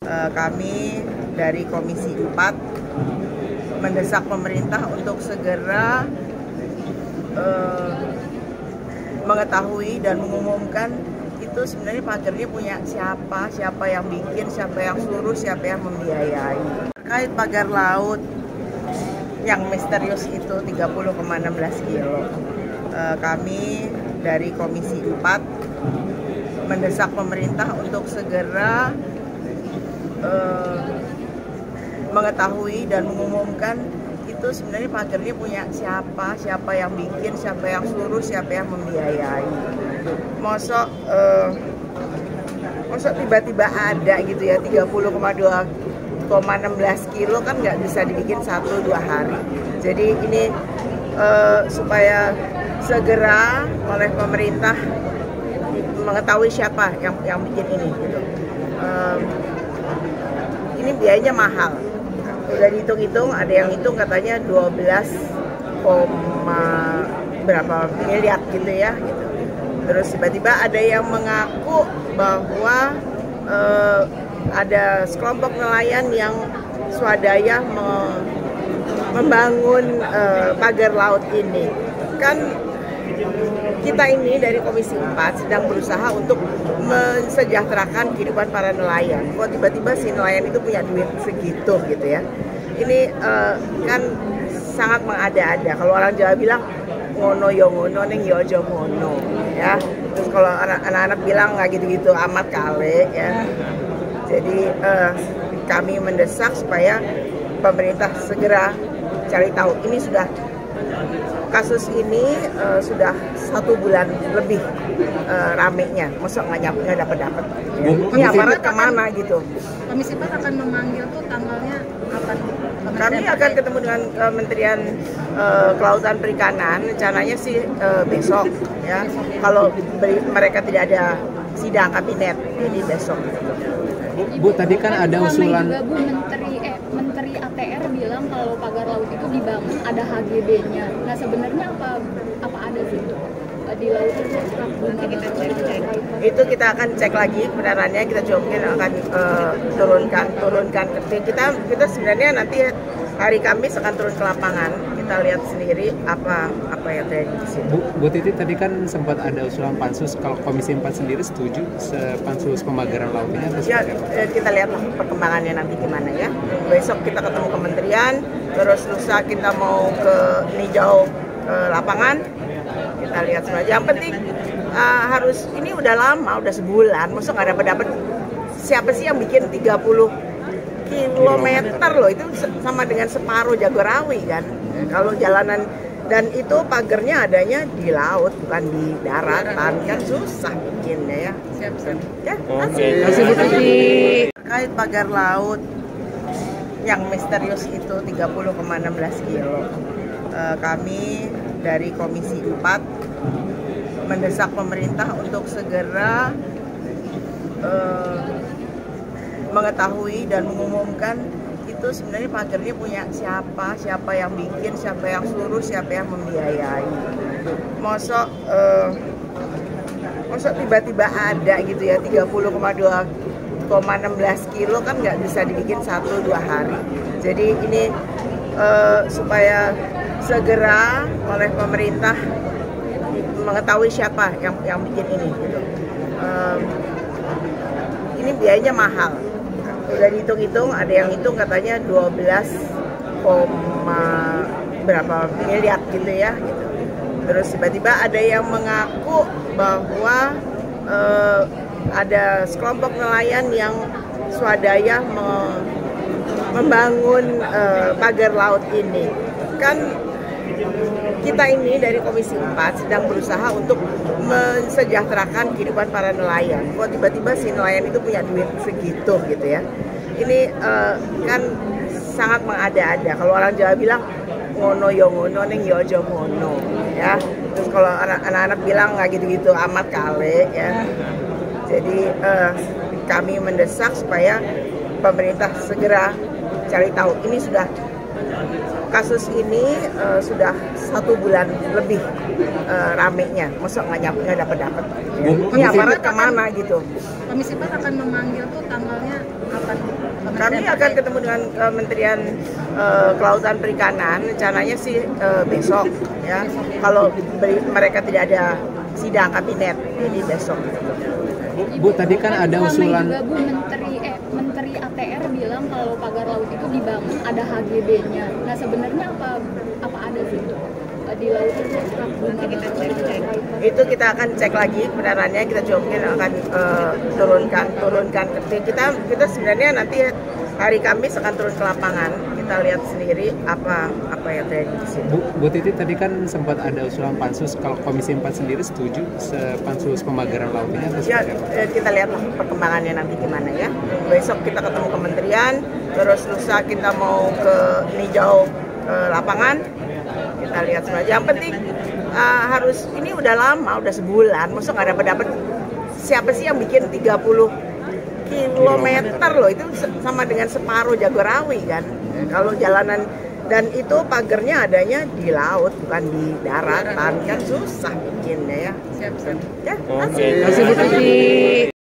Kami dari Komisi 4 mendesak pemerintah untuk segera mengetahui dan mengumumkan itu sebenarnya pagernya punya siapa yang bikin, siapa yang suruh, siapa yang membiayai. Terkait pagar laut yang misterius itu 30,16 kilo, kami dari Komisi 4 mendesak pemerintah untuk segera mengetahui dan mengumumkan itu sebenarnya pagernya punya siapa yang bikin, siapa yang suruh, siapa yang membiayai. Mosok tiba-tiba ada gitu ya 30,16 kilo kan nggak bisa dibikin 1-2 hari. Jadi ini supaya segera oleh pemerintah mengetahui siapa yang bikin ini gitu. Ini biayanya mahal. Udah dihitung-hitung, ada yang hitung katanya 12, berapa miliar gitu ya gitu. Terus tiba-tiba ada yang mengaku bahwa ada sekelompok nelayan yang swadaya membangun pagar laut ini. Kan kita ini dari Komisi 4 sedang berusaha untuk mensejahterakan kehidupan para nelayan. Kok tiba-tiba si nelayan itu punya duit segitu gitu ya. Ini kan sangat mengada-ada. Kalau orang Jawa bilang ngono yo ngono ning yo aja ngono ya. Terus kalau anak-anak bilang nggak gitu-gitu amat kali ya. Jadi kami mendesak supaya pemerintah segera cari tahu. Ini sudah kasus ini sudah 1 bulan lebih ramenya, masa nggak dapat. Ini aparat kemana gitu? Komisi 4 akan memanggil tuh tanggalnya kapan? Kami akan ketemu dengan Kementerian Kelautan Perikanan, rencananya sih besok ya. Kalau mereka tidak ada sidang kabinet, jadi besok. Bu, tadi kan ada usulan. Juga Bu, Menteri ATR bilang kalau pagar laut itu dibangun ada HGB-nya. Nah sebenarnya apa ada sih di laut itu? Nanti kita cek. Itu kita akan cek lagi kebenarannya. Kita coba mungkin akan turunkan. Kita sebenarnya nanti hari Kamis akan turun ke lapangan. Kita lihat sendiri apa yang terjadi di sini. Bu Titi, tadi kan sempat ada usulan pansus. Kalau Komisi 4 sendiri setuju pansus pemagaran laut ini atau ya, kita lihat perkembangannya nanti gimana ya. Besok kita ketemu kementerian, terus lusa kita mau ke ninjau lapangan. Kita lihat semua. Yang penting harus ini udah lama, udah sebulan. Masa nggak dapat. Siapa sih yang bikin 30 kilometer loh, itu sama dengan separuh Jagorawi kan. Kalau jalanan, dan itu pagernya adanya di laut bukan di daratan, kan susah bikinnya ya. Siap. Ya, terkait pagar laut yang misterius itu 30,16 kilo, kami dari Komisi 4 mendesak pemerintah untuk segera mengetahui dan mengumumkan itu sebenarnya pagernya punya siapa yang bikin, siapa yang suruh, siapa yang membiayai. Mosok tiba-tiba ada gitu ya 30,16 kilo kan nggak bisa dibikin 1-2 hari. Jadi ini supaya segera oleh pemerintah mengetahui siapa yang bikin ini gitu. Ini biayanya mahal. Udah dihitung-hitung, ada yang hitung katanya 12, berapa miliar gitu ya gitu. Terus tiba-tiba ada yang mengaku bahwa ada sekelompok nelayan yang swadaya membangun pagar laut ini. Kan kita ini dari Komisi 4 sedang berusaha untuk mensejahterakan kehidupan para nelayan. Kok tiba-tiba si nelayan itu punya duit segitu gitu ya. Ini kan sangat mengada-ada. Kalau orang Jawa bilang ngono yo ngono ning yo aja ngono ya. Terus kalau anak-anak bilang nggak gitu-gitu amat kali ya. Jadi kami mendesak supaya pemerintah segera cari tahu. Ini sudah kasus ini sudah 1 bulan lebih ramenya, masa nggak dapat. Ini aparat kemana gitu? Komisi 4 akan memanggil tuh tanggalnya kapan? Kami akan ketemu dengan Kementerian Kelautan Perikanan, rencananya sih besok ya. Kalau mereka tidak ada sidang kabinet, jadi besok. Bu, tadi kan ada usulan. Juga Bu, Menteri ATR bilang kalau pagar laut itu dibangun ada HGB-nya. Nah sebenarnya apa ada sih di laut itu? Nanti kita cek. Itu kita akan cek lagi kebenarannya. Kita juga mungkin akan turunkan. Kita sebenarnya nanti hari Kamis akan turun ke lapangan. Kita lihat sendiri apa yang terjadi di sini. Bu Titi, tadi kan sempat ada usulan pansus, kalau Komisi 4 sendiri setuju pansus pemagaran laut ini atau ya, kita lihat perkembangannya nanti gimana ya. Besok kita ketemu kementerian, terus lusa kita mau ke ninjau lapangan. Kita lihat semua. Yang penting harus, ini udah lama, udah sebulan, masa nggak dapat siapa sih yang bikin 30 kilometer loh, itu sama dengan separuh Jagorawi kan. Kalau jalanan, dan itu pagernya adanya di laut bukan di daratan, kan susah bikinnya ya. Siap. Ya, Terima kasih Bu Titi.